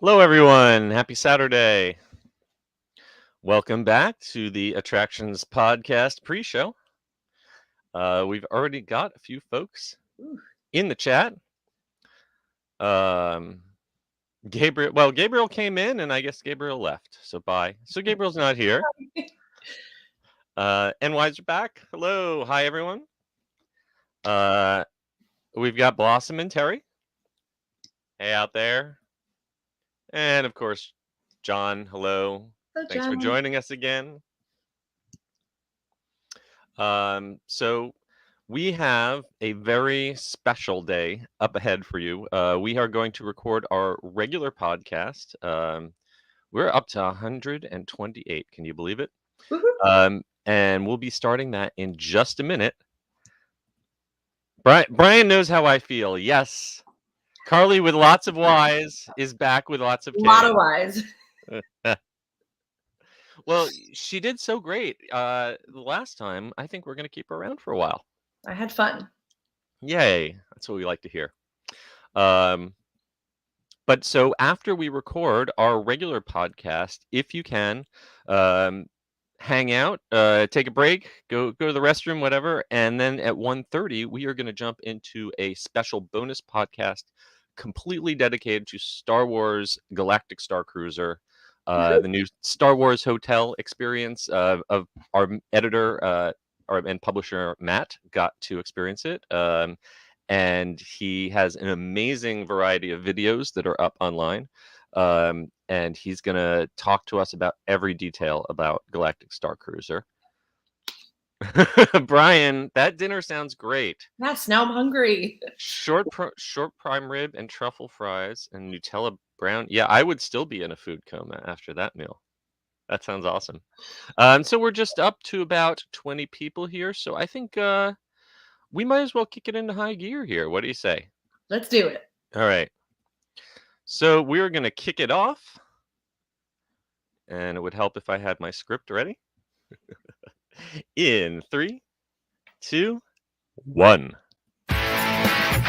Hello, everyone. Happy Saturday. Welcome back to the Attractions Podcast pre-show. We've already got a few folks in the chat. Gabriel came in, and I guess Gabriel left. So bye. So Gabriel's not here. And Wise are back. Hello. Hi, everyone. We've got Blossom and Terry. Hey, out there. And, of course, John. Hello. Thanks for joining us again. So we have a very special day up ahead for you. We are going to record our regular podcast. We're up to 128. Can you believe it? And we'll be starting that in just a minute. Brian knows how I feel. Yes. Carly with lots of Y's is back with lots of K's. A lot of Y's. Well, she did so great the last time. I think we're going to keep her around for a while. I had fun. Yay. That's what we like to hear. But so after we record our regular podcast, if you can, hang out, take a break, go to the restroom, whatever. And then at 1:30, we are going to jump into a special bonus podcast completely dedicated to Star Wars Galactic Star Cruiser. The new Star Wars hotel experience of our editor and publisher Matt got to experience it, and he has an amazing variety of videos that are up online, and he's gonna talk to us about every detail about Galactic Star Cruiser. Brian, that dinner sounds great. Yes, now I'm hungry. Short prime rib and truffle fries and Nutella brown. Yeah, I would still be in a food coma after that meal. That sounds awesome. So we're just up to about 20 people here. So I think we might as well kick it into high gear here. What do you say? Let's do it. All right. So we're going to kick it off. And it would help if I had my script ready. In 3, 2, 1.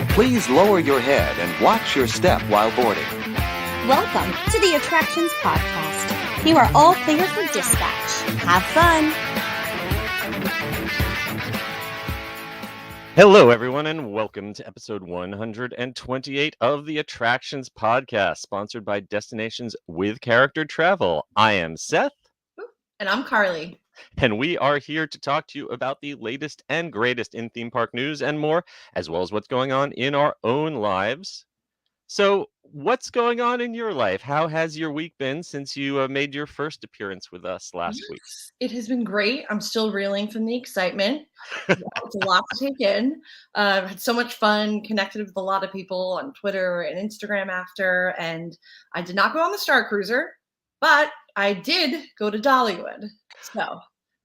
Please lower your head and watch your step while boarding. Welcome to the Attractions Podcast. You are all clear for dispatch. Have fun. Hello, everyone, and welcome to episode 128 of the Attractions Podcast, sponsored by Destinations with Character Travel. I am Seth. And I'm Carly. And we are here to talk to you about the latest and greatest in theme park news and more, as well as what's going on in our own lives. So, what's going on in your life? How has your week been since you made your first appearance with us last week? It has been great. I'm still reeling from the excitement. It's a lot to take in. I've had so much fun, connected with a lot of people on Twitter and Instagram after, and I did not go on the Star Cruiser, but I did go to Dollywood. So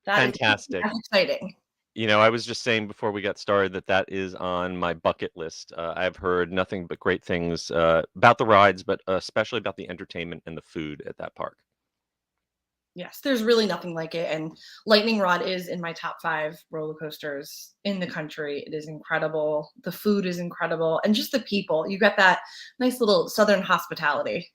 that's exciting. You know, I was just saying before we got started that is on my bucket list. I've heard nothing but great things about the rides, but especially about the entertainment and the food at that park. Yes, there's really nothing like it. And Lightning Rod is in my top 5 roller coasters in the country. It is incredible. The food is incredible. And just the people. You got that nice little Southern hospitality.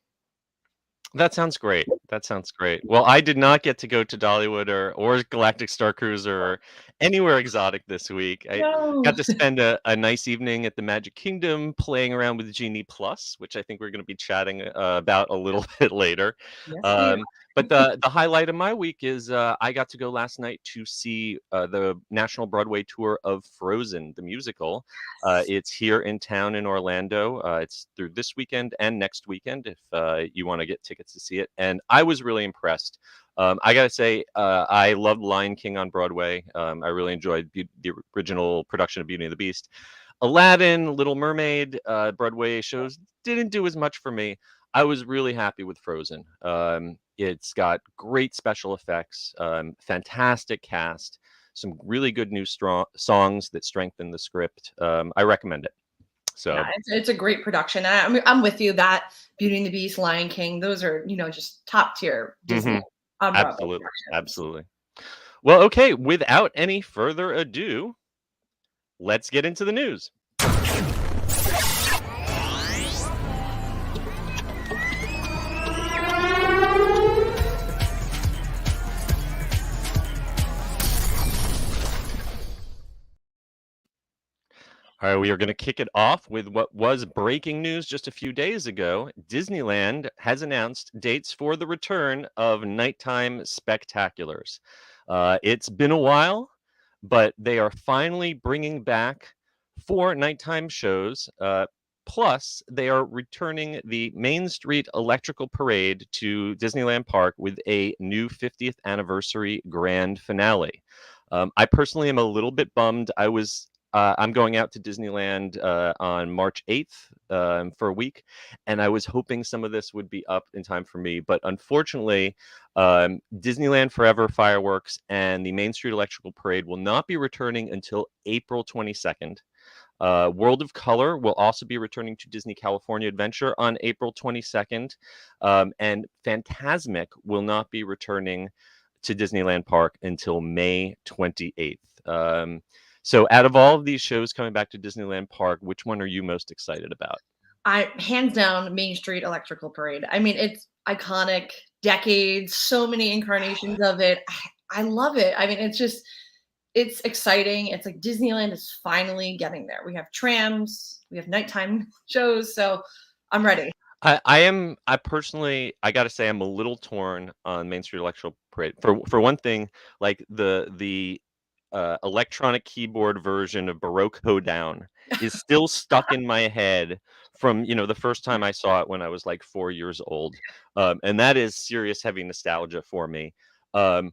That sounds great. That sounds great. Well, I did not get to go to Dollywood or Galactic Star Cruiser or anywhere exotic this week. I got to spend a nice evening at the Magic Kingdom playing around with Genie Plus, which I think we're going to be chatting about a little bit later. Yes, but the highlight of my week is I got to go last night to see the National Broadway tour of Frozen, the musical. It's here in town in Orlando. It's through this weekend and next weekend if you want to get tickets to see it. And I was really impressed. I got to say, I loved Lion King on Broadway. I really enjoyed the original production of Beauty and the Beast. Aladdin, Little Mermaid, Broadway shows didn't do as much for me. I was really happy with Frozen. It's got great special effects, fantastic cast, some really good new songs that strengthen the script. I recommend it. So yeah, it's a great production. I'm with you that Beauty and the Beast, Lion King, those are, just top tier Disney. Mm-hmm. Absolutely. Well, okay, without any further ado, let's get into the news. All right, we are going to kick it off with what was breaking news just a few days ago. Disneyland has announced dates for the return of nighttime spectaculars. It's been a while, but they are finally bringing back 4 nighttime shows. Plus, they are returning the Main Street Electrical Parade to Disneyland Park with a new 50th anniversary grand finale. I personally am a little bit bummed. I'm going out to Disneyland on March 8th for a week, and I was hoping some of this would be up in time for me. But unfortunately, Disneyland Forever fireworks and the Main Street Electrical Parade will not be returning until April 22nd. World of Color will also be returning to Disney California Adventure on April 22nd. And Fantasmic will not be returning to Disneyland Park until May 28th. So out of all of these shows coming back to Disneyland Park, which one are you most excited about? Hands down, Main Street Electrical Parade. I mean, it's iconic, decades, so many incarnations of it. I love it. I mean, it's exciting. It's like Disneyland is finally getting there. We have trams, we have nighttime shows, so I'm ready. I personally, I gotta say, I'm a little torn on Main Street Electrical Parade. For one thing, like the electronic keyboard version of Baroque Hoedown is still stuck in my head from the first time I saw it when I was like 4 years old, and that is serious heavy nostalgia for me. Um,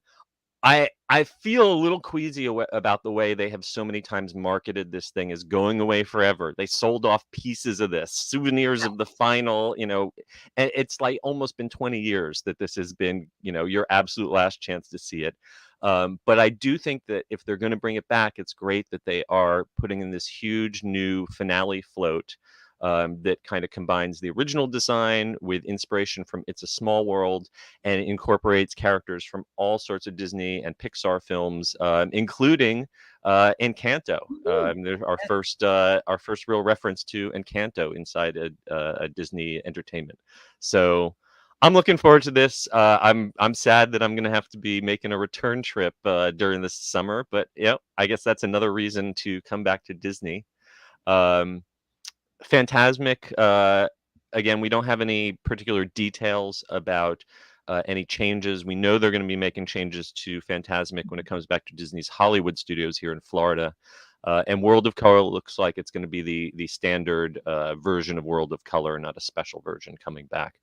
I feel a little queasy about the way they have so many times marketed this thing as going away forever. They sold off pieces of this, souvenirs of the final, and it's like almost been 20 years that this has been, your absolute last chance to see it. But I do think that if they're going to bring it back, it's great that they are putting in this huge new finale float that kind of combines the original design with inspiration from It's a Small World and incorporates characters from all sorts of Disney and Pixar films, including Encanto. There's our first real reference to Encanto inside a Disney entertainment. So I'm looking forward to this. I'm sad that I'm going to have to be making a return trip during this summer, but I guess that's another reason to come back to Disney. Fantasmic, again, we don't have any particular details about any changes. We know they're going to be making changes to Fantasmic when it comes back to Disney's Hollywood Studios here in Florida. And World of Color looks like it's going to be the standard version of World of Color, not a special version coming back.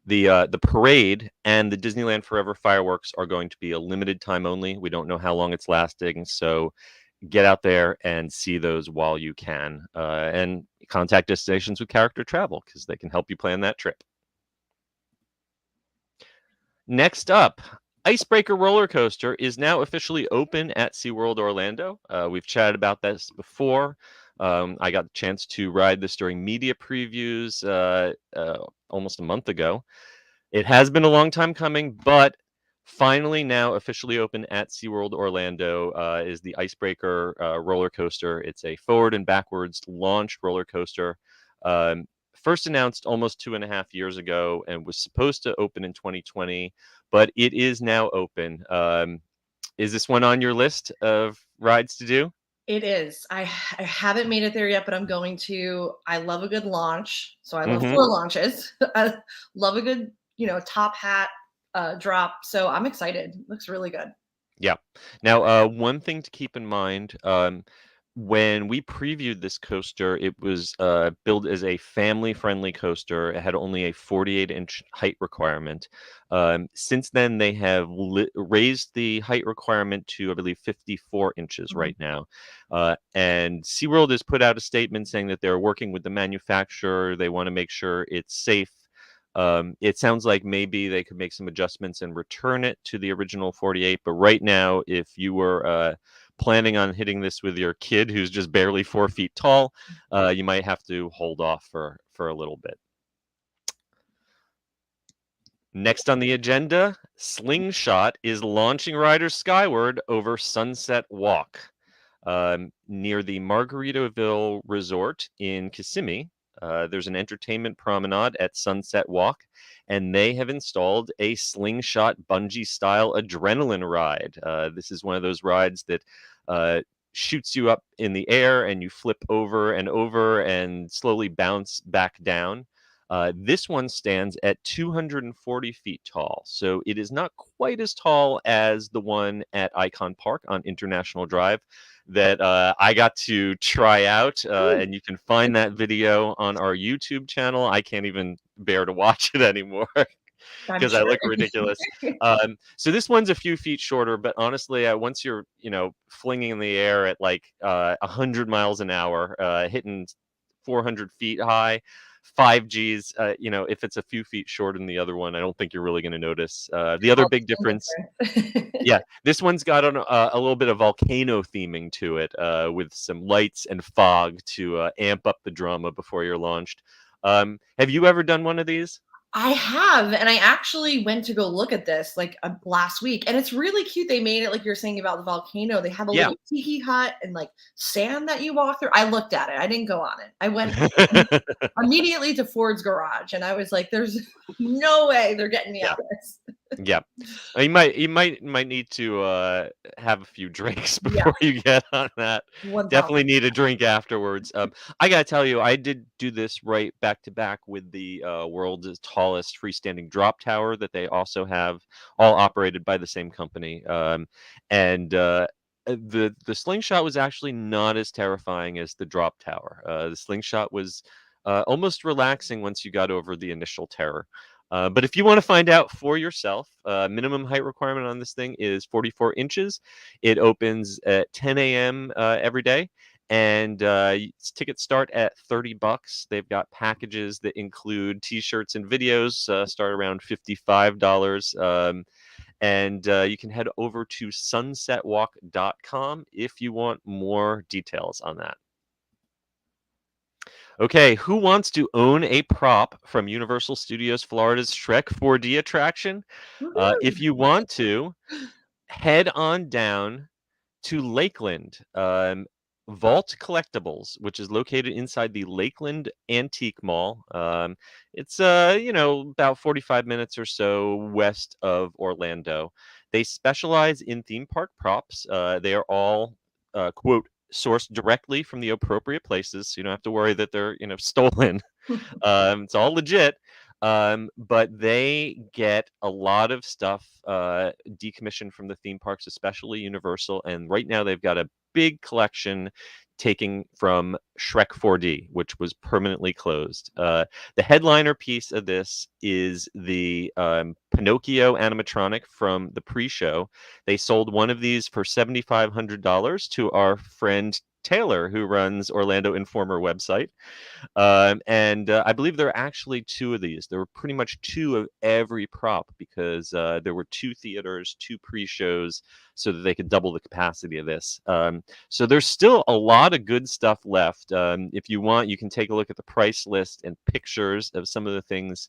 The parade and the Disneyland Forever fireworks are going to be a limited time only. We don't know how long it's lasting, so get out there and see those while you can, and contact Destinations with Character Travel because they can help you plan that trip. Next up, Icebreaker roller coaster is now officially open at SeaWorld Orlando. We've chatted about this before. I got the chance to ride this during media previews almost a month ago. It has been a long time coming, but finally now officially open at SeaWorld Orlando is the Icebreaker roller coaster. It's a forward and backwards launched roller coaster. First announced almost 2.5 years ago and was supposed to open in 2020, but it is now open. Is this one on your list of rides to do? It is. I haven't made it there yet, but I'm going to. I love a good launch, so I love 4 launches. I love a good, top hat drop. So I'm excited. Looks really good. Yeah. Now, one thing to keep in mind, when we previewed this coaster, it was billed as a family-friendly coaster. It had only a 48-inch height requirement. Since then, they have raised the height requirement to, I believe, 54 inches right now. And SeaWorld has put out a statement saying that they're working with the manufacturer. They want to make sure it's safe. It sounds like maybe they could make some adjustments and return it to the original 48. But right now, if you were planning on hitting this with your kid who's just barely 4 feet tall, you might have to hold off for a little bit. Next on the agenda, Slingshot is launching Riders Skyward over Sunset Walk near the Margaritaville Resort in Kissimmee. There's an entertainment promenade at Sunset Walk, and they have installed a Slingshot bungee-style adrenaline ride. This is one of those rides that shoots you up in the air and you flip over and slowly bounce back down. This one stands at 240 feet tall, so it is not quite as tall as the one at Icon Park on International Drive that I got to try out, and you can find that video on our YouTube channel. I can't even bear to watch it anymore I'm because I sure. look ridiculous. So this one's a few feet shorter, but honestly, once you're flinging in the air at like 100 miles an hour, hitting 400 feet high, 5Gs, if it's a few feet shorter than the other one, I don't think you're really going to notice. The other All big the difference, different. yeah, this one's got a little bit of volcano theming to it, with some lights and fog to amp up the drama before you're launched. Have you ever done one of these? I have, and I actually went to go look at this like last week, and it's really cute. They made it like you're saying about the volcano. They have a Yeah. little tiki hut and like sand that you walk through. I looked at it. I didn't go on it. I went immediately to Ford's garage, and I was like, "There's no way they're getting me Yeah. out of this." Yeah, you might need to have a few drinks Yeah, before you get on that. Definitely 1000. need a drink afterwards. I gotta tell you, I did do this right back to back with the world's tallest freestanding drop tower that they also have, all operated by the same company. And the slingshot was actually not as terrifying as the drop tower. The slingshot was almost relaxing once you got over the initial terror. But if you want to find out for yourself, minimum height requirement on this thing is 44 inches. It opens at 10 a.m. Every day, and tickets start at $30. They've got packages that include T-shirts and videos, start around $55. And you can head over to sunsetwalk.com if you want more details on that. Okay, who wants to own a prop from Universal Studios Florida's Shrek 4D attraction? If you want to, head on down to Lakeland. Vault Collectibles, which is located inside the Lakeland Antique Mall. It's about 45 minutes or so west of Orlando. They specialize in theme park props. They are all quote sourced directly from the appropriate places, so you don't have to worry that they're stolen. It's all legit. But they get a lot of stuff decommissioned from the theme parks, especially Universal. And right now they've got a big collection taking from Shrek 4D, which was permanently closed. The headliner piece of this is the Pinocchio animatronic from the pre-show. They sold one of these for $7,500 to our friend Taylor, who runs Orlando Informer website. And I believe there are actually two of these. There were pretty much two of every prop because there were two theaters, two pre-shows, so that they could double the capacity of this. So there's still a lot of good stuff left. If you want, you can take a look at the price list and pictures of some of the things.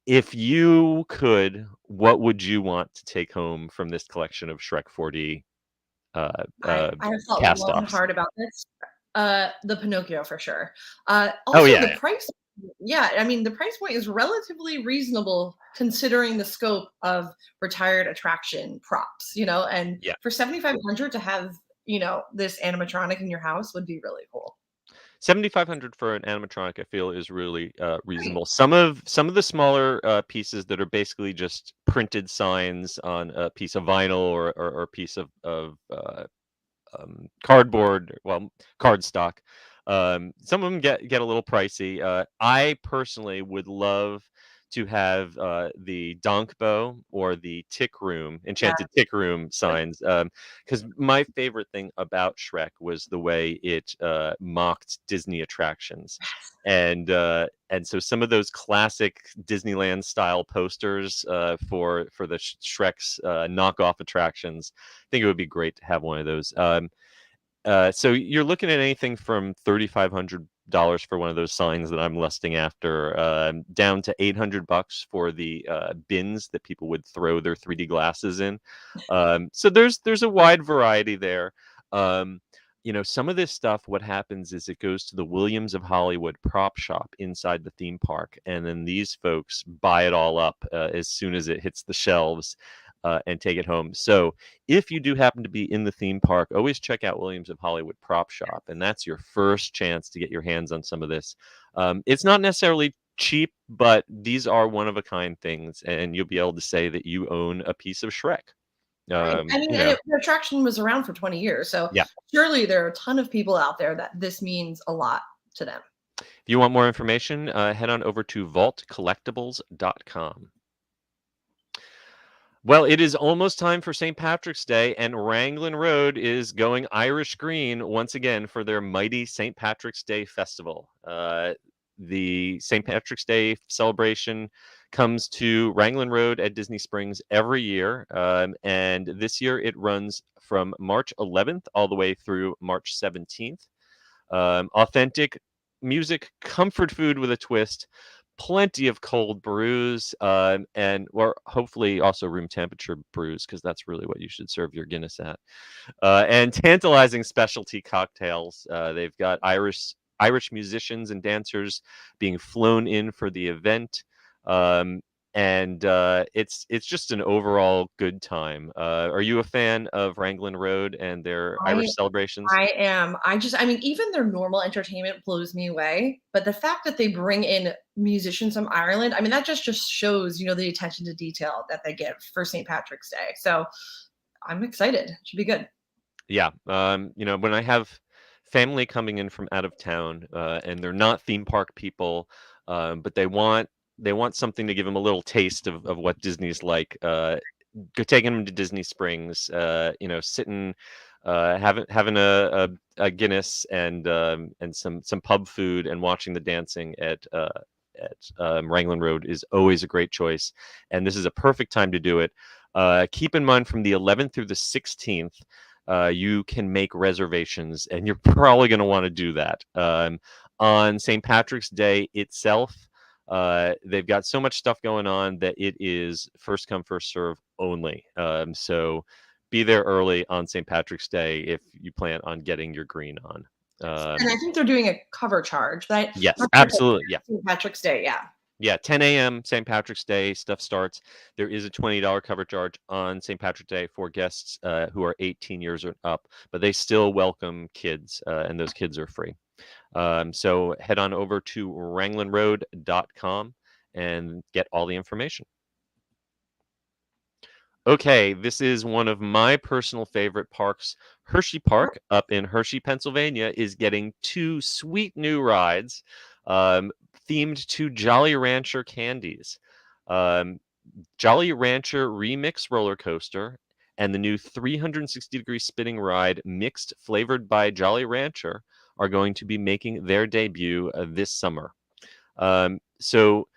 If you could, what would you want to take home from this collection of Shrek 4D I have thought cast long and offs? hard about this. The Pinocchio for sure. Oh Also the yeah, price. Yeah, I mean the price point is relatively reasonable considering the scope of retired attraction props. And yeah. for 7,500 to have this animatronic in your house would be really cool. 7,500 for an animatronic, I feel, is really Right. reasonable. Some of the smaller pieces that are basically just printed signs on a piece of vinyl or a piece of cardboard, well, cardstock. Some of them get a little pricey. I personally would love to have the Donk Bow or the Yeah. Enchanted Tick Room signs. Because my favorite thing about Shrek was the way it mocked Disney attractions. And so some of those classic Disneyland style posters for the Shrek's knockoff attractions, I think it would be great to have one of those. So you're looking at anything from $3,500 for one of those signs that I'm lusting after, down to $800 for the bins that people would throw their 3D glasses in. So there's a wide variety there. Some of this stuff, what happens is it goes to the Williams of Hollywood prop shop inside the theme park, and then these folks buy it all up as soon as it hits the shelves. and take it home. So if you do happen to be in the theme park, always check out Williams of Hollywood Prop Shop, and that's your first chance to get your hands on some of this. It's not necessarily cheap, but these are one-of-a-kind things, and you'll be able to say that you own a piece of Shrek. Right. I mean, You and know, the attraction was around for 20 years, so yeah. surely there are a ton of people out there that this means a lot to them. If you want more information, head on over to vaultcollectibles.com. Well, it is almost time for St. Patrick's Day, and Wrangling Road is going Irish green once again for their mighty St. Patrick's Day festival. The St. Patrick's Day celebration comes to Wrangling Road at Disney Springs every year, and this year it runs from March 11th all the way through March 17th. Authentic music, comfort food with a twist, plenty of cold brews, and or hopefully also room temperature brews, because that's really what you should serve your Guinness at. And tantalizing specialty cocktails. They've got Irish musicians and dancers being flown in for the event. And it's just an overall good time. Are you a fan of Wrangling Road and their I Irish celebrations? I am. I mean, even their normal entertainment blows me away. But the fact that they bring in musicians from Ireland, I mean, that just shows, the attention to detail that they give for St. Patrick's Day. So I'm excited. It should be good. Yeah. When I have family coming in from out of town, and they're not theme park people, but they want something to give them a little taste of what Disney's like. Taking them to Disney Springs, sitting, having a Guinness and some pub food and watching the dancing at Wrangling Road is always a great choice, and this is a perfect time to do it. Keep in mind, from the 11th through the 16th, you can make reservations, and you're probably going to want to do that. On St. Patrick's Day itself, they've got so much stuff going on that it is first come, first serve only. So be there early on St. Patrick's Day if you plan on getting your green on. And I think they're doing a cover charge, right? Yes, absolutely. Yeah. St. Patrick's Day, yeah. Yeah, 10 a.m. St. Patrick's Day stuff starts. There is a $20 cover charge on St. Patrick's Day for guests who are 18 years or up, but they still welcome kids, and those kids are free. So head on over to wranglingroad.com and get all the information. Okay, this is one of my personal favorite parks. Hershey Park up in Hershey, Pennsylvania is getting 2 sweet new rides themed to Jolly Rancher candies. Jolly Rancher Remix roller coaster and the new 360-degree spinning ride mixed flavored by Jolly Rancher are going to be making their debut this summer. So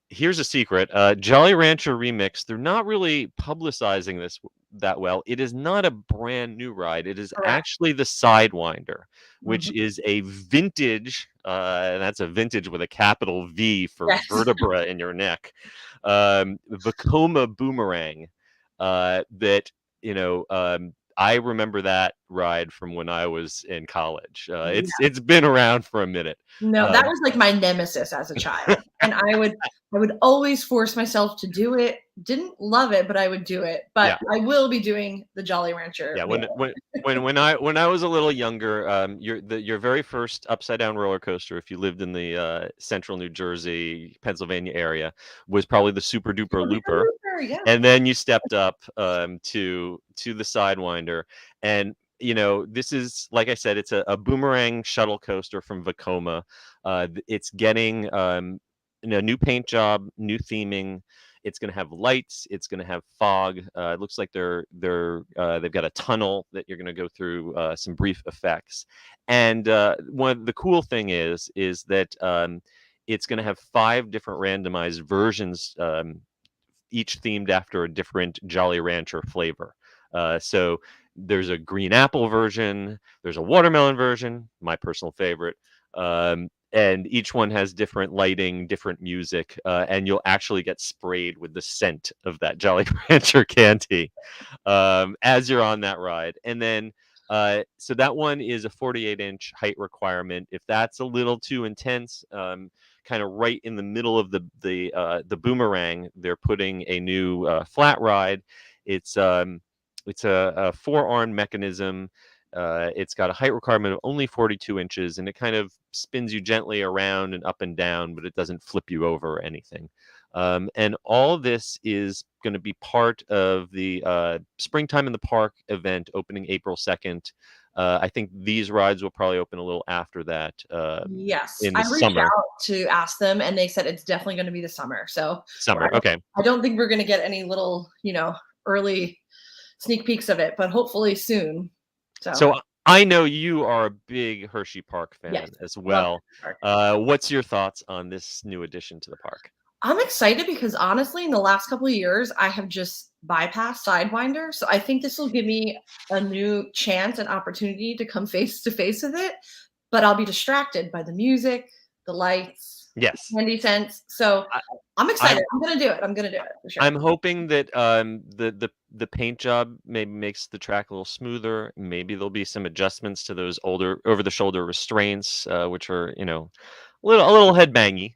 here's a secret. Jolly Rancher Remix, they're not really publicizing this that well. It is not a brand new ride. It is actually the Sidewinder, which is a vintage, and that's a vintage with a capital V for vertebra in your neck, Vekoma boomerang that, I remember that ride from when I was in college. It's been around for a minute. No, that was like my nemesis as a child, and I would always force myself to do it. Didn't love it, but I would do it. But I will be doing the Jolly Rancher. Yeah, when I was a little younger, your very first upside down roller coaster, if you lived in the central New Jersey, Pennsylvania area, was probably the Super Duper Looper. Yeah. And then you stepped up to the Sidewinder, and this is, like I said, it's a boomerang shuttle coaster from Vekoma. It's getting a new paint job, new theming. It's going to have lights. It's going to have fog. It looks like they've got a tunnel that you're going to go through, some brief effects. And the cool thing is that it's going to have 5 different randomized versions, each themed after a different Jolly Rancher flavor. So there's a green apple version, there's a watermelon version, my personal favorite, and each one has different lighting, different music, and you'll actually get sprayed with the scent of that Jolly Rancher candy as you're on that ride. And then so that one is a 48-inch height requirement. If that's a little too intense, kind of right in the middle of the boomerang, they're putting a new flat ride. It's a four-arm mechanism. It's got a height requirement of only 42 inches, and it kind of spins you gently around and up and down, but it doesn't flip you over or anything. And all of this is going to be part of the Springtime in the Park event opening April 2nd. I think these rides will probably open a little after that Yes, in I the reached summer. out to ask them, and they said it's definitely going to be the summer. So Summer, okay. I don't think we're going to get any little, early sneak peeks of it, but hopefully soon. So I know you are a big Hershey Park fan Yes, as love well. Hershey Park. What's your thoughts on this new addition to the park? I'm excited because honestly, in the last couple of years, I have just bypassed Sidewinder. So I think this will give me a new chance and opportunity to come face to face with it. But I'll be distracted by the music, the lights, Yes. candy scents. So I, I'm excited. I'm gonna do it. I'm gonna do it for sure. I'm hoping that the paint job maybe makes the track a little smoother. Maybe there'll be some adjustments to those older over the shoulder restraints, which are a little headbangy.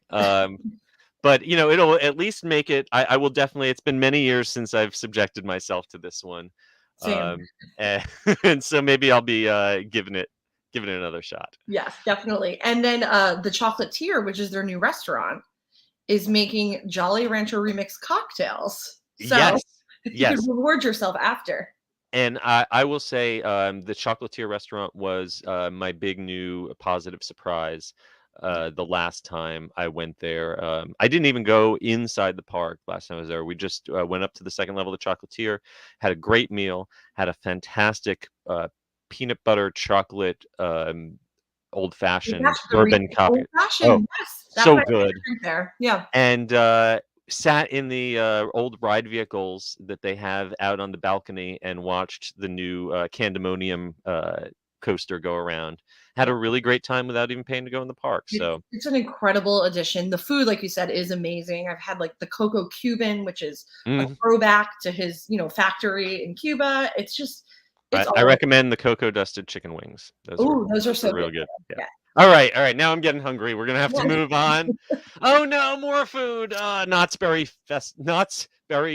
But it'll at least make it. I will definitely. It's been many years since I've subjected myself to this one, Same. and, and so maybe I'll be giving it another shot. Yes, definitely. And then the Chocolatier, which is their new restaurant, is making Jolly Rancher remix cocktails. So Yes, you yes. can reward yourself after. And I will say the Chocolatier restaurant was my big new positive surprise the last time I went there. I didn't even go inside the park last time I was there. We just went up to the second level of the Chocolatier, had a great meal, had a fantastic peanut butter chocolate old fashioned bourbon coffee. Old fashioned, yes. That's So my good. favorite drink there. Yeah. And sat in the old ride vehicles that they have out on the balcony and watched the new Candemonium coaster go around. Had a really great time without even paying to go in the park. So It's an incredible addition. The food, like you said, is amazing. I've had like the Coco Cuban, which is a throwback to his, factory in Cuba. I recommend the cocoa dusted chicken wings. Those are so real good. Yeah. Yeah. All right. Now I'm getting hungry. We're gonna have to move on. Oh no, more food. Knott's Berry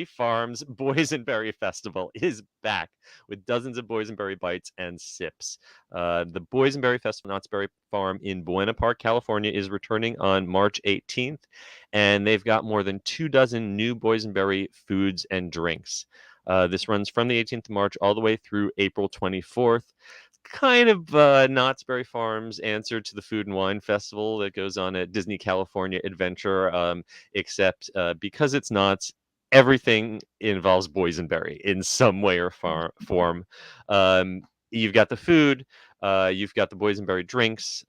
Farms Boysenberry Festival is back with dozens of boysenberry bites and sips. The Boysenberry Festival, Knott's Berry Farm in Buena Park, California, is returning on March 18th, and they've got more than 24 new boysenberry foods and drinks. This runs from the 18th of March all the way through April 24th. Kind of Knott's Berry Farm's answer to the Food and Wine Festival that goes on at Disney California Adventure, except because it's Knott's, everything involves boysenberry in some way or form. You've got the food, you've got the boysenberry drinks,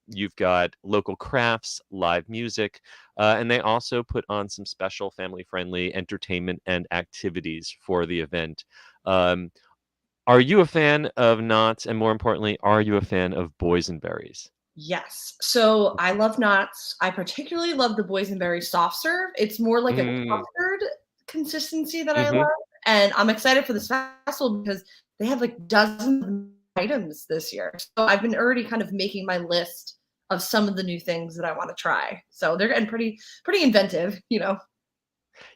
you've got local crafts, live music, and they also put on some special family-friendly entertainment and activities for the event. Are you a fan of Knott's? And more importantly, are you a fan of boysenberries? Yes. So I love Knott's. I particularly love the boysenberry soft serve. It's more like a custard consistency that I Mhm. love. And I'm excited for this festival because they have like dozens of items this year. So I've been already kind of making my list of some of the new things that I want to try. So they're getting pretty inventive.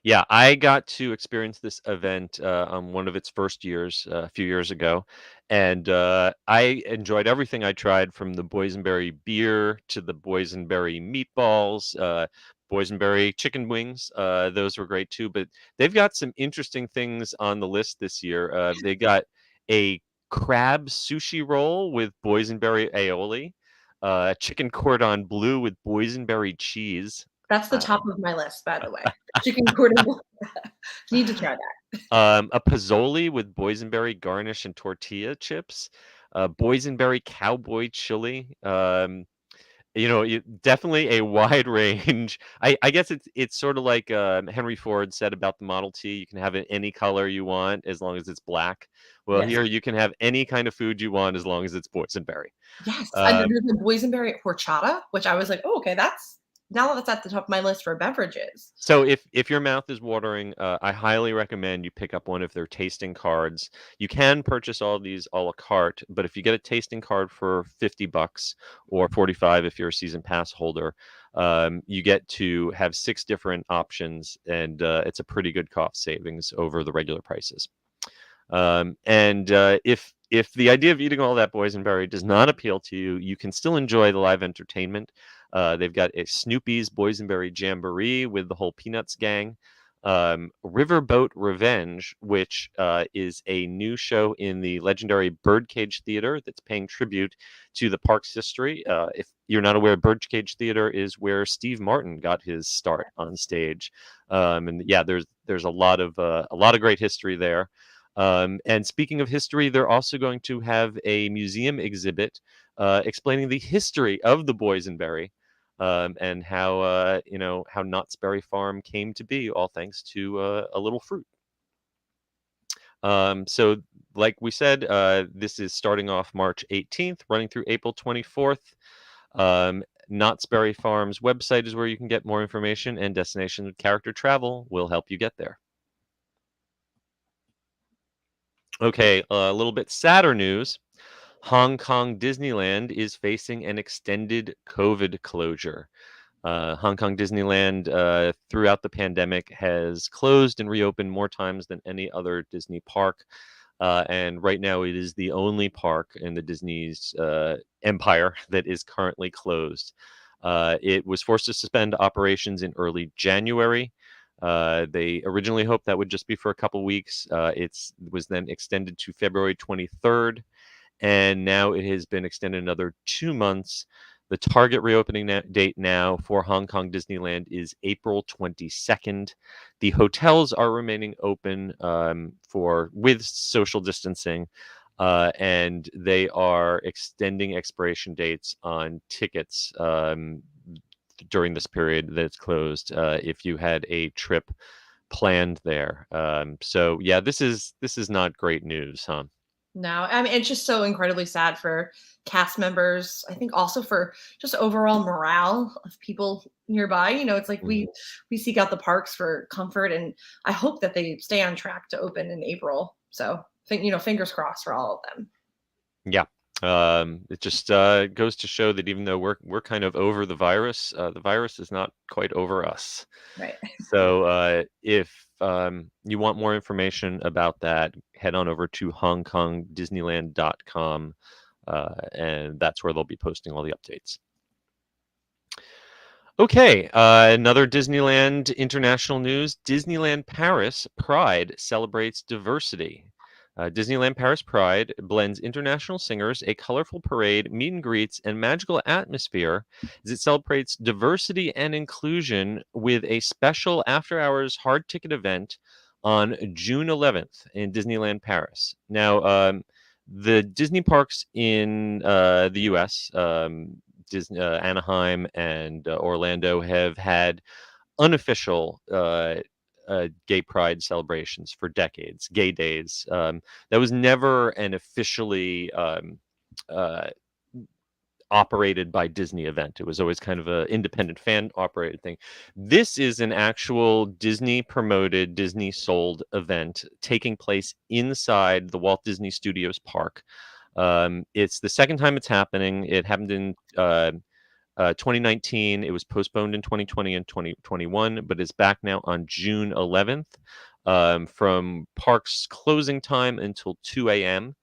Yeah, I got to experience this event on one of its first years a few years ago, and I enjoyed everything I tried, from the boysenberry beer to the boysenberry meatballs, boysenberry chicken wings. Those were great too. But they've got some interesting things on the list this year. They got a crab sushi roll with boysenberry aioli, chicken cordon bleu with boysenberry cheese. That's the top of my list, by the way. Chicken cordon bleu. Need to try that. A Pozzoli with boysenberry garnish and tortilla chips, boysenberry cowboy chili. Definitely a wide range. I guess it's sort of like Henry Ford said about the Model T. You can have it any color you want as long as it's black. Well, Yes. here you can have any kind of food you want as long as it's boysenberry. Yes. And then there's the boysenberry horchata, which I was like, oh, okay, that's at the top of my list for beverages. So if your mouth is watering, I highly recommend you pick up one of their tasting cards. You can purchase all of these a la carte, but if you get a tasting card for $50 or $45 if you're a season pass holder, you get to have 6 different options, and it's a pretty good cost savings over the regular prices. If the idea of eating all that boysenberry does not appeal to you, you can still enjoy the live entertainment. They've got a Snoopy's Boysenberry Jamboree with the whole Peanuts gang. Riverboat Revenge, which is a new show in the legendary Birdcage Theater that's paying tribute to the park's history. If you're not aware, Birdcage Theater is where Steve Martin got his start on stage. And yeah, there's a lot of great history there. And speaking of history, they're also going to have a museum exhibit explaining the history of the boysenberry. And how how Knott's Berry Farm came to be, all thanks to a little fruit. So, like we said, this is starting off March 18th, running through April 24th. Knott's Berry Farm's website is where you can get more information, and Destination Character Travel will help you get there. Okay, a little bit sadder news. Hong Kong Disneyland is facing an extended COVID closure. Hong Kong Disneyland, throughout the pandemic, has closed and reopened more times than any other Disney park. And right now, it is the only park in the Disney's empire that is currently closed. It was forced to suspend operations in early January. They originally hoped that would just be for a couple weeks. It was then extended to February 23rd. And now it has been extended another 2 months. The target reopening date now for Hong Kong Disneyland is April 22nd. The hotels are remaining open with social distancing, and they are extending expiration dates on tickets during this period that it's closed. If you had a trip planned there, so yeah, this is not great news, huh? No, I mean, it's just so incredibly sad for cast members. I think also for just overall morale of people nearby. It's like we seek out the parks for comfort, and I hope that they stay on track to open in April. So, fingers crossed for all of them. Yeah. It just goes to show that even though we're kind of over the virus is not quite over us. Right. So if you want more information about that, head on over to hongkongdisneyland.com, and that's where they'll be posting all the updates. Okay, another Disneyland international news. Disneyland Paris Pride celebrates diversity. Disneyland Paris Pride blends international singers, a colorful parade, meet and greets, and magical atmosphere as it celebrates diversity and inclusion with a special after-hours hard ticket event on June 11th in Disneyland Paris. Now, the Disney parks in the U.S., Disney, Anaheim and Orlando, have had unofficial gay pride celebrations for decades, gay days. That was never an officially operated by Disney event. It was always kind of an independent fan operated thing. This is an actual Disney promoted, Disney sold event taking place inside the Walt Disney Studios park. It's the second time it's happening. It happened in 2019. It was postponed in 2020 and 2021, but it's back now on June 11th, from park's closing time until 2 a.m.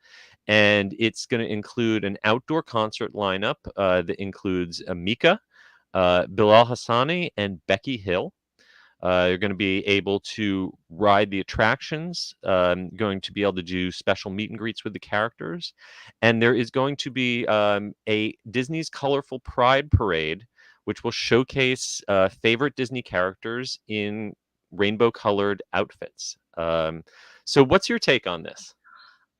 And it's going to include an outdoor concert lineup that includes Mika, Bilal Hassani, and Becky Hill. You're going to be able to ride the attractions, going to be able to do special meet and greets with the characters. And there is going to be a Disney's Colorful Pride Parade, which will showcase favorite Disney characters in rainbow-colored outfits. So what's your take on this?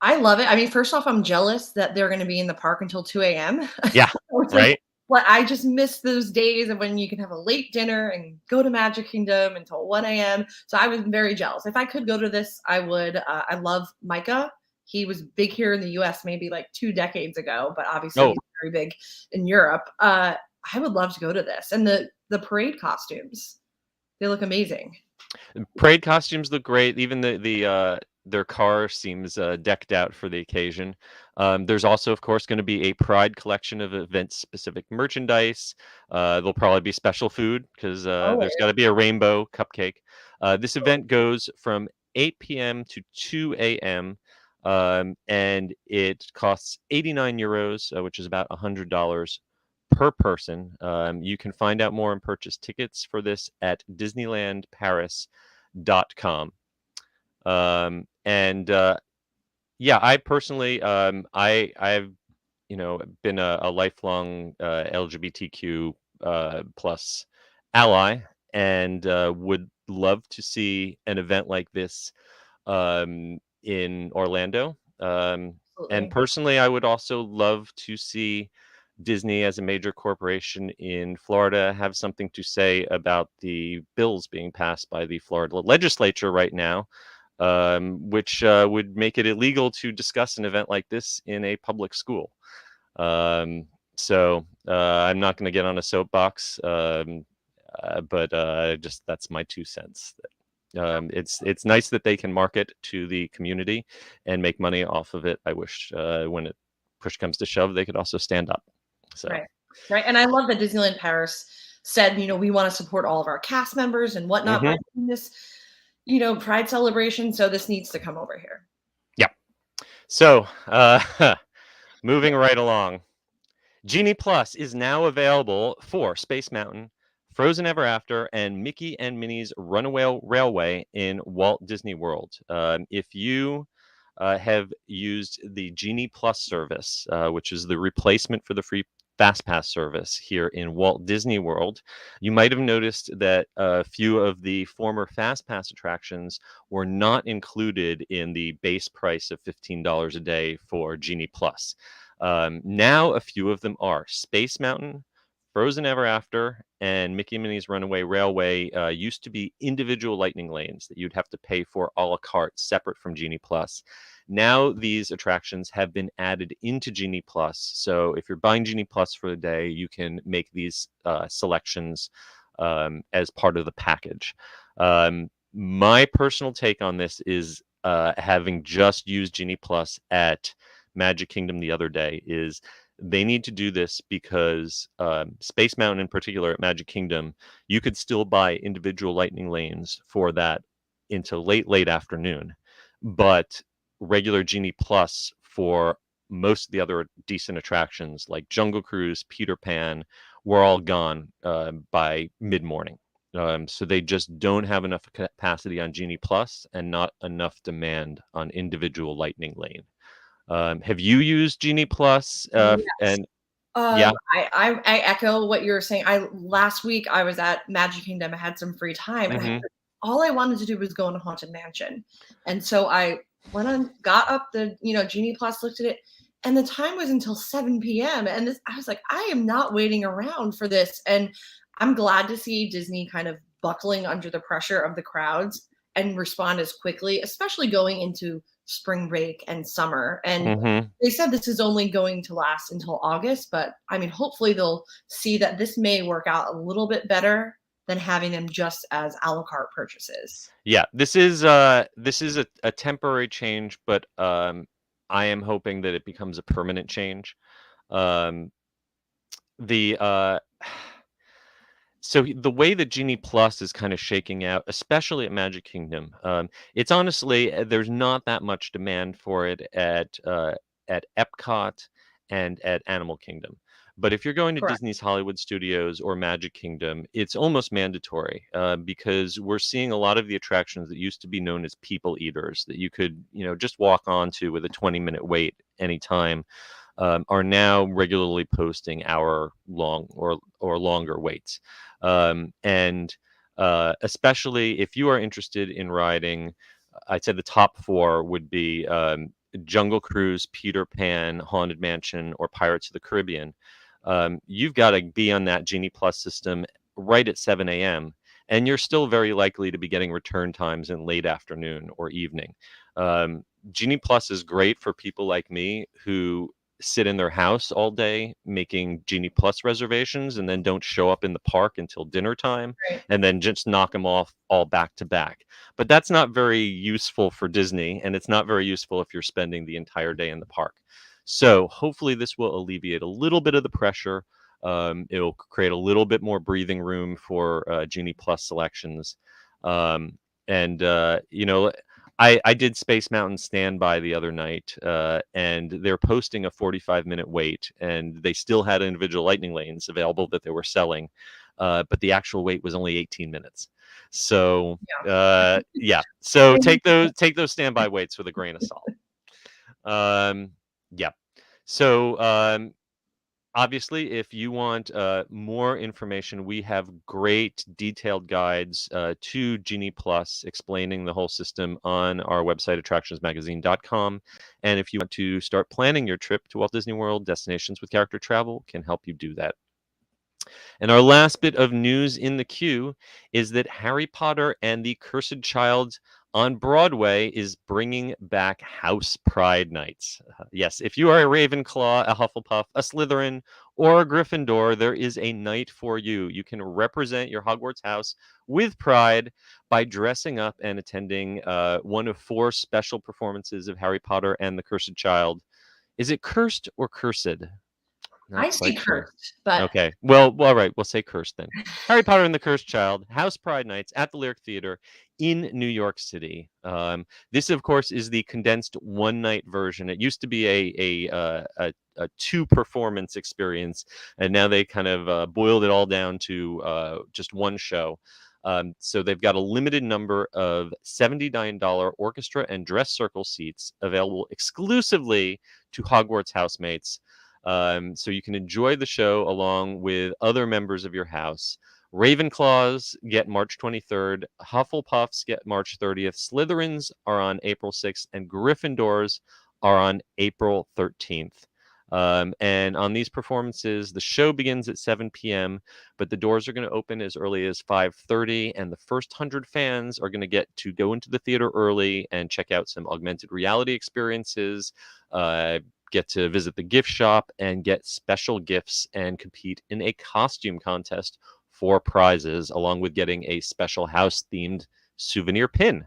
I love it. I mean, first off, I'm jealous that they're going to be in the park until 2 a.m. Yeah, right? Well, I just miss those days of when you can have a late dinner and go to Magic Kingdom until 1 a.m. So I was very jealous. If I could go to this, I would. I love Micah. He was big here in the U.S. maybe like 2 decades ago, but obviously he's very big in Europe. I would love to go to this. And the parade costumes, they look amazing. Parade costumes look great. Even the their car seems decked out for the occasion. There's also, of course, going to be a Pride collection of event-specific merchandise. There'll probably be special food because there's got to be a rainbow cupcake. This event goes from 8 p.m. to 2 a.m. And it costs 89 euros, which is about $100 per person. You can find out more and purchase tickets for this at disneylandparis.com. Yeah, I personally, I've been a lifelong LGBTQ plus ally, and would love to see an event like this in Orlando. And Absolutely. personally, I would also love to see Disney as a major corporation in Florida have something to say about the bills being passed by the Florida legislature right now, which would make it illegal to discuss an event like this in a public school. So I'm not going to get on a soapbox, but just that's my 2 cents. It's nice that they can market to the community and make money off of it. I wish when it push comes to shove, they could also stand up. So. Right. And I love that Disneyland Paris said, we want to support all of our cast members and whatnot by doing this, Pride celebration. So this needs to come over here. Yeah. So moving right along. Genie Plus is now available for Space Mountain, Frozen Ever After, and Mickey and Minnie's Runaway Railway in Walt Disney World. If you have used the Genie Plus service, which is the replacement for the free FastPass service here in Walt Disney World, you might have noticed that a few of the former FastPass attractions were not included in the base price of $15 a day for Genie Plus. Now a few of them are. Space Mountain, Frozen Ever After, and Mickey and Minnie's Runaway Railway used to be individual lightning lanes that you'd have to pay for a la carte, separate from Genie Plus. Now these attractions have been added into Genie Plus. So if you're buying Genie Plus for the day, you can make these selections as part of the package. My personal take on this is, having just used Genie Plus at Magic Kingdom the other day, is they need to do this because Space Mountain in particular at Magic Kingdom, you could still buy individual lightning lanes for that into late afternoon. But regular Genie Plus for most of the other decent attractions like Jungle Cruise, Peter Pan, were all gone by mid-morning. So they just don't have enough capacity on Genie Plus and not enough demand on individual lightning lane. Have you used Genie Plus? Yes. And yeah, I echo what you were saying. Last week I was at Magic Kingdom. I had some free time, and all I wanted to do was go into Haunted Mansion, and so I went on, got up the Genie Plus, looked at it, and the time was until 7 p.m. And I was like, I am not waiting around for this. And I'm glad to see Disney kind of buckling under the pressure of the crowds and respond as quickly, especially going into spring break and summer. And they said this is only going to last until August, but I mean, hopefully they'll see that this may work out a little bit better than having them just as a la carte purchases. Yeah, this is a temporary change, but I am hoping that it becomes a permanent change. So the way that Genie Plus is kind of shaking out, especially at Magic Kingdom, it's honestly, there's not that much demand for it at Epcot and at Animal Kingdom. But if you're going to Disney's Hollywood Studios or Magic Kingdom, it's almost mandatory because we're seeing a lot of the attractions that used to be known as people eaters that you could, just walk onto with a 20-minute wait anytime, are now regularly posting hour-long or longer waits. And especially if you are interested in riding, I'd say the top 4 would be Jungle Cruise, Peter Pan, Haunted Mansion, or Pirates of the Caribbean. You've got to be on that Genie Plus system right at 7 a.m. and you're still very likely to be getting return times in late afternoon or evening. Genie Plus is great for people like me who sit in their house all day making Genie Plus reservations and then don't show up in the park until dinner time, Right. and then just knock them off all back to back. But that's not very useful for Disney, and it's not very useful if you're spending the entire day in the park. So hopefully this will alleviate a little bit of the pressure. It'll create a little bit more breathing room for Genie Plus selections. And I did Space Mountain Standby the other night, and they're posting a 45-minute wait, and they still had individual lightning lanes available that they were selling, but the actual wait was only 18 minutes. So so take those standby waits with a grain of salt. Yeah. So obviously, if you want more information, we have great detailed guides to Genie Plus explaining the whole system on our website, attractionsmagazine.com. And if you want to start planning your trip to Walt Disney World, Destinations with Character Travel can help you do that. And our last bit of news in the queue is that Harry Potter and the Cursed Child on Broadway is bringing back House Pride Nights. Yes, if you are a Ravenclaw, a Hufflepuff, a Slytherin, or a Gryffindor, there is a night for you. You can represent your Hogwarts house with pride by dressing up and attending one of 4 special performances of Harry Potter and the Cursed Child. Is it cursed or cursed? Not I say quite sure. cursed, but Okay. Well, all right. We'll say cursed then. Harry Potter and the Cursed Child, House Pride Nights at the Lyric Theater in New York City. This, of course, is the condensed one-night version. It used to be a 2-performance experience, and now they kind of boiled it all down to just one show. So they've got a limited number of $79 orchestra and dress circle seats available exclusively to Hogwarts housemates. So you can enjoy the show along with other members of your house. Ravenclaws get March 23rd, Hufflepuffs get March 30th, Slytherins are on April 6th, and Gryffindors are on April 13th. And on these performances, the show begins at 7 p.m., but the doors are going to open as early as 5:30, and the first 100 fans are going to get to go into the theater early and check out some augmented reality experiences, get to visit the gift shop, and get special gifts and compete in a costume contest for prizes, along with getting a special house-themed souvenir pin.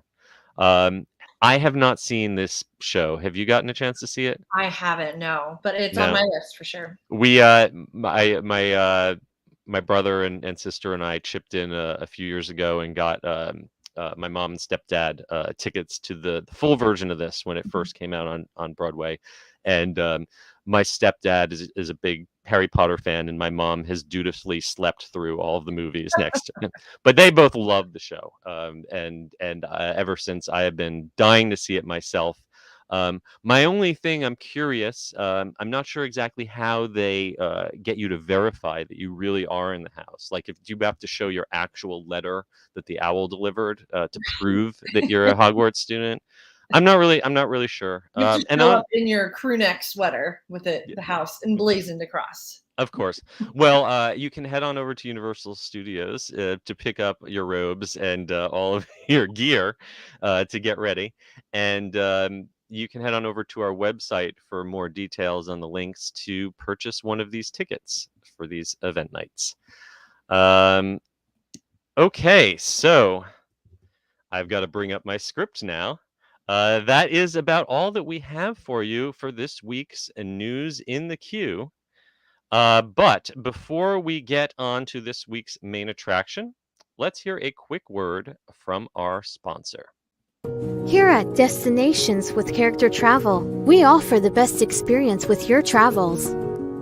I have not seen this show. Have you gotten a chance to see it? I haven't, no, but it's on No. my list for sure. We, my brother and sister and I chipped in a few years ago and got my mom and stepdad tickets to the full version of this when it first came out on Broadway. And my stepdad is a big Harry Potter fan, and my mom has dutifully slept through all of the movies next to him. But they both love the show, and ever since I have been dying to see it myself. My only thing, I'm curious, I'm not sure exactly how they get you to verify that you really are in the house. Like, if you have to show your actual letter that the owl delivered to prove that you're a Hogwarts student. I'm not really sure. You have to And show up in your crew neck sweater with the house emblazoned across. Of course. Well, you can head on over to Universal Studios to pick up your robes and all of your gear to get ready. And you can head on over to our website for more details on the links to purchase one of these tickets for these event nights. Okay, so I've got to bring up my script now. That is about all that we have for you for this week's news in the queue. But before we get on to this week's main attraction, let's hear a quick word from our sponsor. Here at Destinations with Character Travel, we offer the best experience with your travels.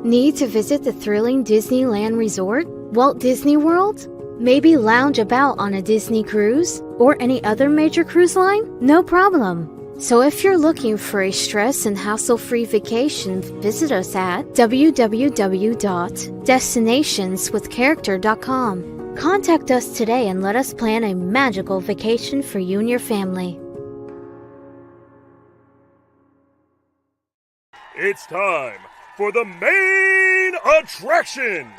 Need to visit the thrilling Disneyland Resort, Walt Disney World? Maybe lounge about on a Disney cruise or any other major cruise line? No problem. So if you're looking for a stress and hassle-free vacation, visit us at www.destinationswithcharacter.com. Contact us today and let us plan a magical vacation for you and your family. It's time for the main attraction!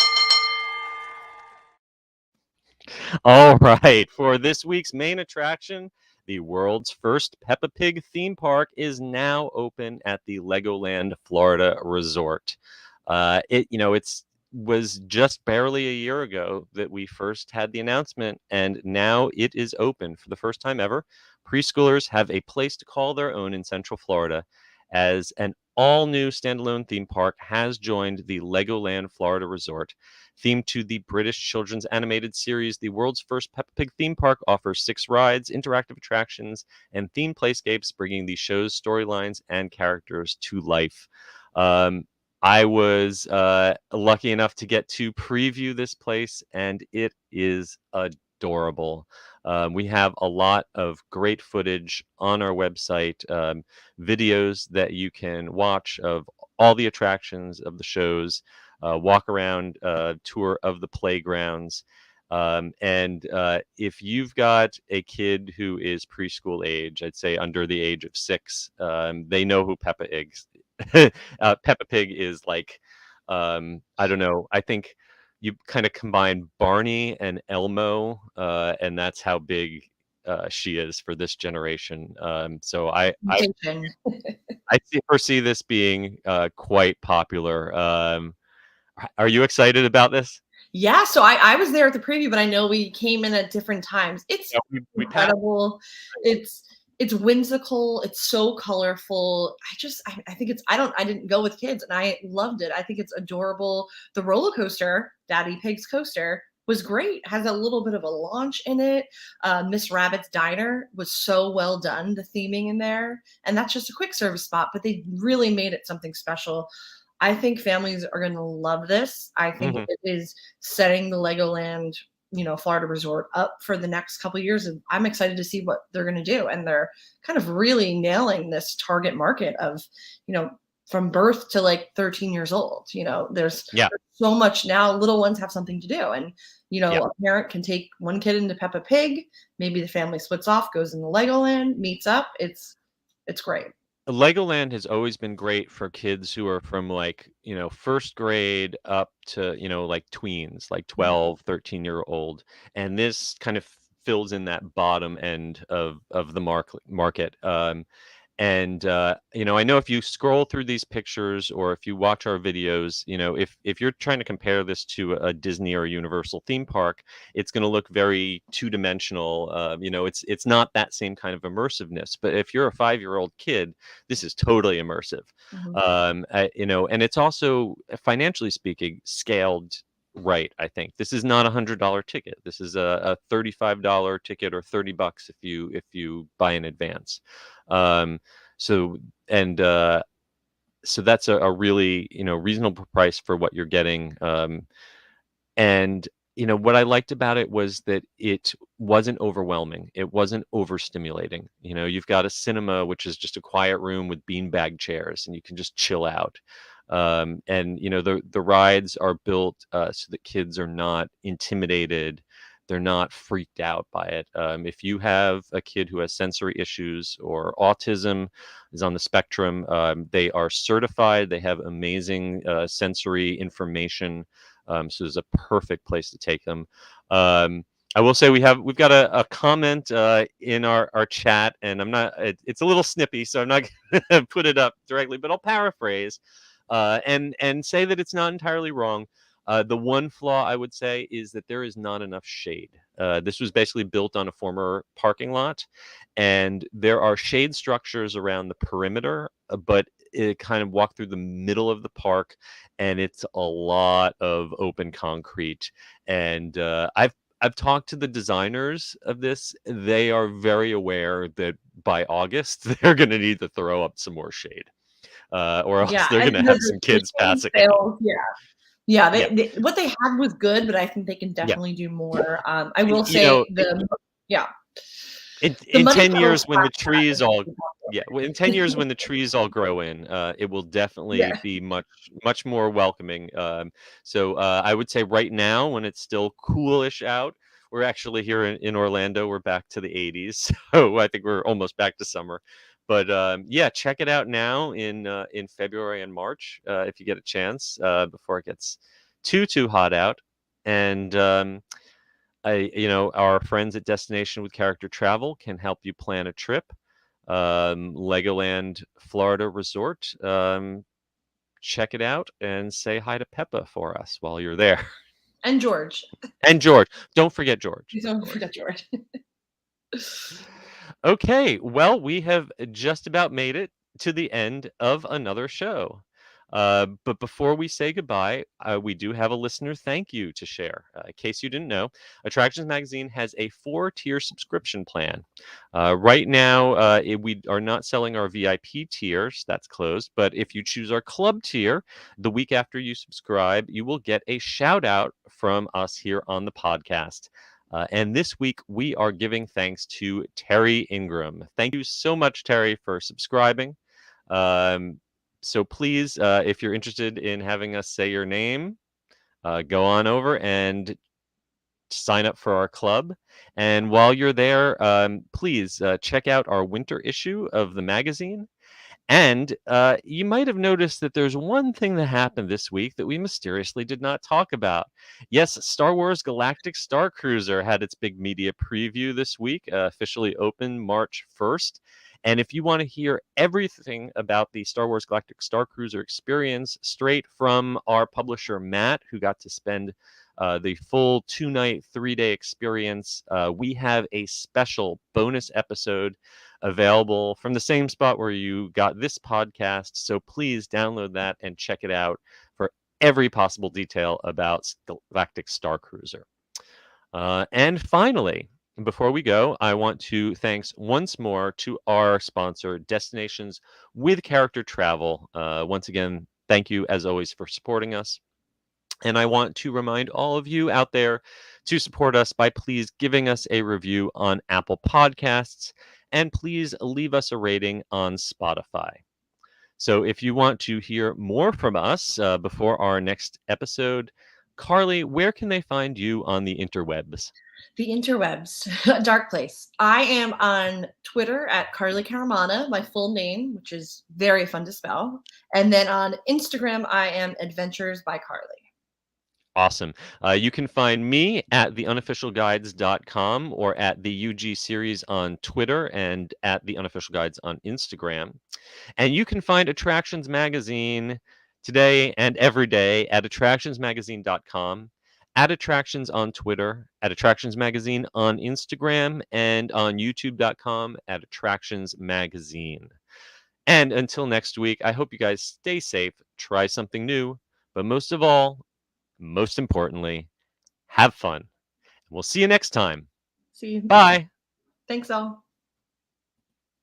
All right, for this week's main attraction, The world's first Peppa Pig theme park is now open at the Legoland Florida Resort. It's was just barely a year ago that we first had the announcement, and now it is open for the first time ever. Preschoolers have a place to call their own in Central Florida, as an all new standalone theme park has joined the Legoland Florida Resort. Themed to the British children's animated series, the world's first Peppa Pig theme park offers 6 rides, interactive attractions, and themed playscapes, bringing the show's storylines and characters to life. I was lucky enough to get to preview this place, and it is adorable. We have a lot of great footage on our website, videos that you can watch of all the attractions of the shows, walk around tour of the playgrounds. And if you've got a kid who is preschool age, I'd say under the age of 6, they know who Peppa is. Peppa Pig is like, I don't know. I think you kind of combine Barney and Elmo, and that's how big she is for this generation. So foresee this being quite popular. Are you excited about this? Yeah, so I was there at the preview, but I know we came in at different times. It's we incredible. It's whimsical. It's so colorful. I think I didn't go with kids, and I loved it. I think it's adorable. The roller coaster, Daddy Pig's coaster, was great. Has a little bit of a launch in it. Miss Rabbit's Diner was so well done. The theming in there, and that's just a quick service spot, but they really made it something special. I think families are going to love this. I think it is setting the Legoland, Florida Resort up for the next couple of years. And I'm excited to see what they're going to do. And they're kind of really nailing this target market of, from birth to like 13 years old. There's so much now. Little ones have something to do. And, a parent can take one kid into Peppa Pig. Maybe the family splits off, goes into Legoland, meets up. It's great. Legoland has always been great for kids who are from first grade up to, like tweens, like 12, 13-year-old. And this kind of fills in that bottom end of the market. I know if you scroll through these pictures or if you watch our videos, if you're trying to compare this to a Disney or a Universal theme park, it's going to look very two-dimensional. It's not that same kind of immersiveness. But if you're a 5-year-old kid, this is totally immersive. And it's also, financially speaking, scaled right. I think this is not $100 ticket. This is a $35 ticket or $30 if you buy in advance. So that's a really reasonable price for what you're getting. And what I liked about it was that it wasn't overwhelming. It wasn't overstimulating. You've got a cinema, which is just a quiet room with beanbag chairs, and you can just chill out. And the rides are built so that kids are not intimidated. They're not freaked out by it. If you have a kid who has sensory issues or autism, is on the spectrum, they are certified. They have amazing sensory information. So it's a perfect place to take them. I will say we've got a comment in our chat, and it's a little snippy, so I'm not going to put it up directly, but I'll paraphrase and say that it's not entirely wrong. The one flaw I would say is that there is not enough shade. This was basically built on a former parking lot, and there are shade structures around the perimeter, but it kind of walk through the middle of the park, and it's a lot of open concrete. And I've talked to the designers of this. They are very aware that by August they're going to need to throw up some more shade, or else they're going to have some kids passing. What they had was good, but I think they can definitely do more. I will say in 10 years when the trees all in 10 years when the trees all grow in, it will definitely be much more welcoming. So I would say right now, when it's still coolish out, we're actually here in Orlando, we're back to the 80s, so I think we're almost back to summer. But check it out now in February and March if you get a chance before it gets too hot out. And Our friends at Destination with Character Travel can help you plan a trip. Legoland Florida Resort. Check it out and say hi to Peppa for us while you're there. And George. And George. Don't forget George. Don't forget George. Okay, well, we have just about made it to the end of another show. But before we say goodbye, we do have a listener thank you to share. In case you didn't know, Attractions Magazine has a 4-tier subscription plan. Right now, we are not selling our VIP tiers. That's closed. But if you choose our club tier, the week after you subscribe, you will get a shout out from us here on the podcast. And this week, we are giving thanks to Terry Ingram. Thank you so much, Terry, for subscribing. So please, if you're interested in having us say your name, go on over and sign up for our club. And while you're there, please check out our winter issue of the magazine. And you might have noticed that there's one thing that happened this week that we mysteriously did not talk about. Yes, Star Wars Galactic Star Cruiser had its big media preview this week, officially opened March 1st. And if you want to hear everything about the Star Wars Galactic Star Cruiser experience straight from our publisher, Matt, who got to spend the full 2-night, 3-day experience, we have a special bonus episode available from the same spot where you got this podcast. So please download that and check it out for every possible detail about Galactic Star Cruiser. And finally, before we go, I want to thanks once more to our sponsor, Destinations with Character Travel. Once again, thank you as always for supporting us. And I want to remind all of you out there to support us by please giving us a review on Apple Podcasts, and please leave us a rating on Spotify. So if you want to hear more from us before our next episode, Carly, where can they find you on the interwebs? The interwebs, a dark place. I am on Twitter at Carly Caramana, my full name, which is very fun to spell. And then on Instagram, I am Adventures by Carly. Awesome. You can find me at theunofficialguides.com or at the UG series on Twitter and at the Unofficial Guides on Instagram. And you can find Attractions Magazine today and every day at attractionsmagazine.com, at Attractions on Twitter, at Attractions Magazine on Instagram, and on youtube.com at Attractions Magazine. And until next week, I hope you guys stay safe, try something new, but most of all, most importantly, have fun. We'll see you next time. See you. Bye. Thanks all.